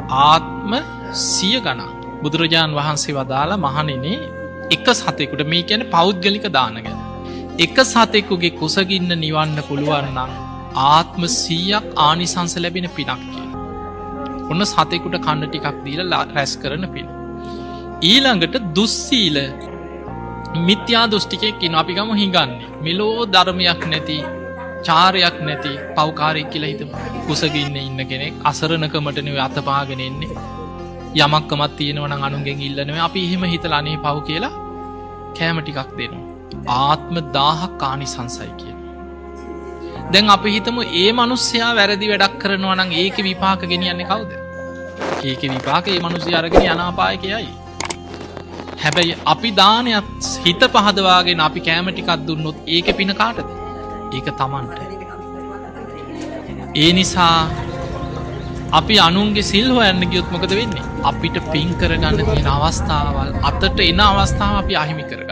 ආත්ම 100 ගණන් බුදුරජාණන් වහන්සේ වදාලා මහණෙනි එක සතෙකුට මේ කියන්නේ පෞද්ගලික දාන ගැන. එක සතෙකුගේ කුසගින්න නිවන්න පුළුවන් නම් ආත්ම 100ක් ආනිසංස ලැබෙන පිනක් කියන. ඔන්න සතෙකුට කන්න ටිකක් දීලා රැස් කරන පින. ඊළඟට දුස්සීල මිත්‍යා දෘෂ්ටිකයෙක් කියන අපි ගම හිඟන්නේ. මෙලෝ ධර්මයක් නැති චාරයක් නැති පව්කාරයෙක් කියලා හිතමු. කුසගින්න ඉන්න කෙනෙක් අසරණකමට නෙවෙයි අතපාගෙන ඉන්නේ. යමක්කමක් තියෙනවා නම් අනුන්ගෙන් ඉල්ලනවා. අපි එහෙම හිතලා අනේ පව් කියලා කෑම ටිකක් දෙනවා. ආත්ම 1000ක් ආනිසංසයි කියන. දැන් අපි හිතමු ඒ මිනිස්සයා වැරදි වැඩක් කරනවා නම් ඒකේ විපාක ගෙනියන්නේ කවුද? ඒකේ විපාක ඒ මිනිස්සයා අරගෙන යනාපායකයයි. හැබැයි අපි දානයක් හිත පහදවාගෙන අපි කෑම ටිකක් දුන්නොත් ඒකේ පින කාටද? ඒක Tamanට. ඒ නිසා අපි අනුන්ගේ සිල් හොයන්න ගියොත් මොකද වෙන්නේ? අපිට පින් කරගන්න තියෙන අවස්ථාවල් අතට එන අවස්ථාව අපි අහිමි කරගන්නවා.